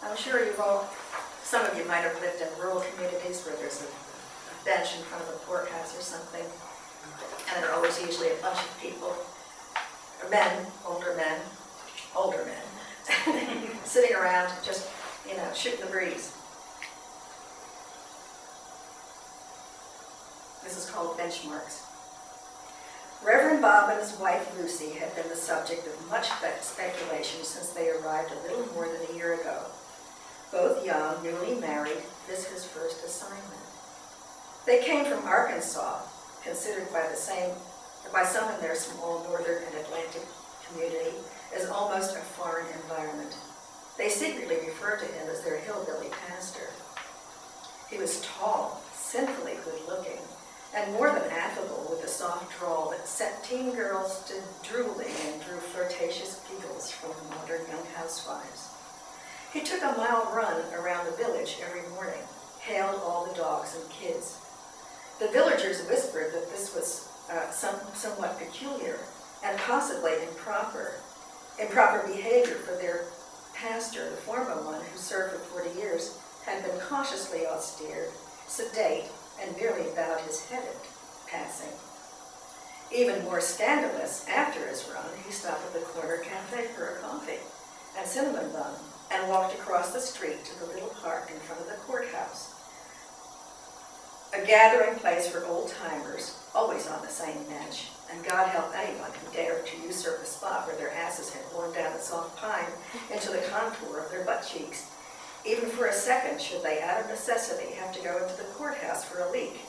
I'm sure some of you might have lived in rural communities where there's a bench in front of a courthouse or something, and there are always usually a bunch of people, men, older men, sitting around just, shooting the breeze. This is called benchmarks. Reverend Bob and his wife Lucy had been the subject of much speculation since they arrived a little more than a year ago. Both young, newly married, this his first assignment. They came from Arkansas, considered by some in their small northern and Atlantic community as almost a foreign environment. They secretly referred to him as their hillbilly pastor. He was tall, sinfully good-looking, and more than affable with a soft drawl that set teen girls to drooling and drew flirtatious giggles from the modern young housewives. He took a mile run around the village every morning, hailed all the dogs and kids. The villagers whispered that this was somewhat peculiar and possibly improper behavior for their pastor, the former one who served for 40 years, had been cautiously austere, sedate, and merely bowed his head at passing. Even more scandalous, after his run, he stopped at the corner cafe for a coffee and cinnamon bun and walked across the street to the little park in front of the courthouse. A gathering place for old-timers, always on the same bench, and God help anyone who dared to usurp a spot where their asses had worn down the soft pine into the contour of their butt cheeks, even for a second should they, out of necessity, have to go into the courthouse for a leak.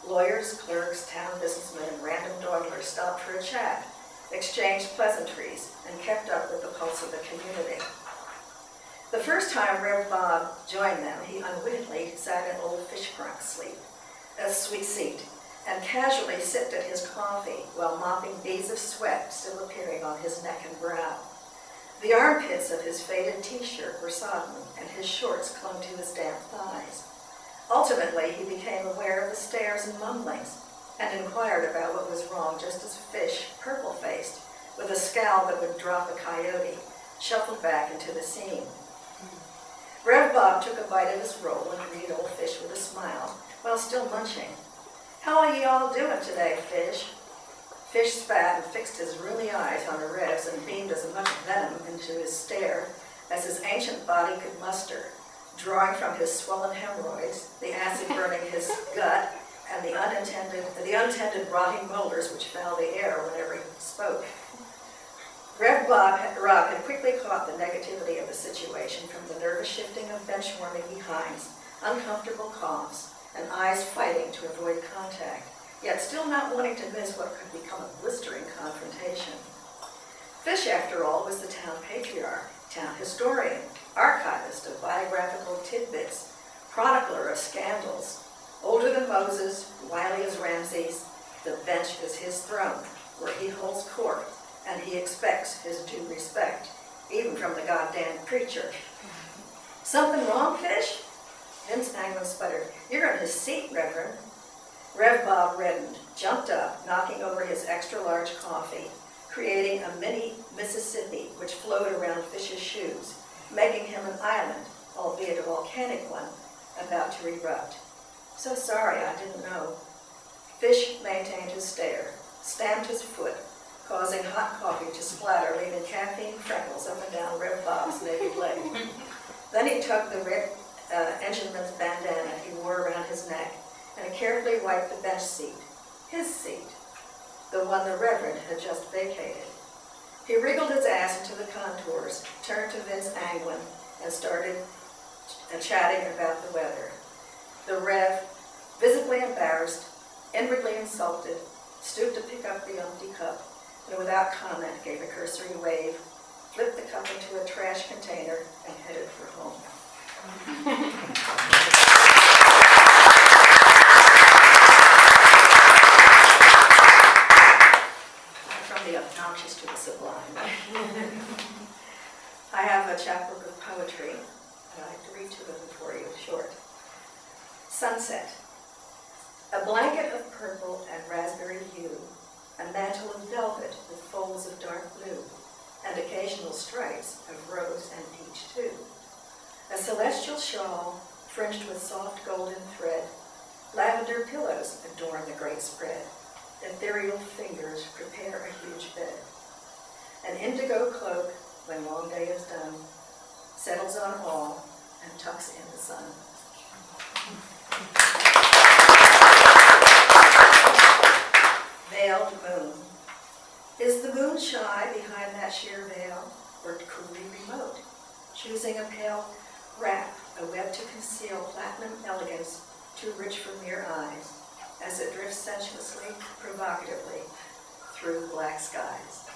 Lawyers, clerks, town businessmen, and random dawdlers stopped for a chat, exchanged pleasantries, and kept up with the pulse of the community. The first time Rev Bob joined them, he unwittingly sat in old fish crank's sweet seat, and casually sipped at his coffee while mopping beads of sweat still appearing on his neck and brow. The armpits of his faded t-shirt were sodden, and his shorts clung to his damp thighs. Ultimately, he became aware of the stares and mumblings, and inquired about what was wrong just as Fish, purple-faced, with a scowl that would drop a coyote, shuffled back into the scene. Rev Bob took a bite of his roll and greeted old Fish with a smile, while still munching. "How are ye all doing today, Fish?" Fish spat and fixed his rheumy eyes on the Revs and beamed as much venom into his stare as his ancient body could muster, drawing from his swollen hemorrhoids, the acid burning his gut, and the untended rotting molars which fouled the air whenever he spoke. Rev Rob had quickly caught the negativity of the situation from the nervous shifting of bench-warming behinds, uncomfortable coughs, and eyes fighting to avoid contact, yet still not wanting to miss what could become a blistering confrontation. Fish, after all, was the town patriarch, town historian, archivist of biographical tidbits, chronicler of scandals. Older than Moses, wily as Ramses, the bench is his throne, where he holds court, and he expects his due respect, even from the goddamn preacher. "Something wrong, Fish?" Vince Anglin sputtered. "You're in his seat, Reverend." Rev Bob reddened, jumped up, knocking over his extra-large coffee, creating a mini Mississippi which flowed around Fish's shoes, making him an island, albeit a volcanic one, about to erupt. "So sorry, I didn't know." Fish maintained his stare, stamped his foot, causing hot coffee to splatter, leaving caffeine freckles up and down Rev Bob's naked leg. Then he tugged the red engineman's bandana he wore around his neck and carefully wiped the bench seat, his seat, the one the Reverend had just vacated. He wriggled his ass into the contours, turned to Vince Anglin, and started chatting about the weather. The Rev, visibly embarrassed, inwardly insulted, stooped to pick up the empty cup, and without comment gave a cursory wave, flipped the cup into a trash container, and headed for home. From the obnoxious to the sublime. I have a chapbook of poetry, and I'd like to read two of them for you, short. Sunset. A blanket of purple and raspberry hue, a mantle of velvet with folds of dark blue, and occasional stripes of rose and peach too. A celestial shawl fringed with soft golden thread. Lavender pillows adorn the great spread. Ethereal fingers prepare a huge bed. An indigo cloak, when long day is done, settles on all and tucks in the sun. Veiled moon. Is the moon shy behind that sheer veil, or coolly remote, choosing a pale wrap, a web to conceal platinum elegance too rich for mere eyes, as it drifts sensuously, provocatively, through black skies?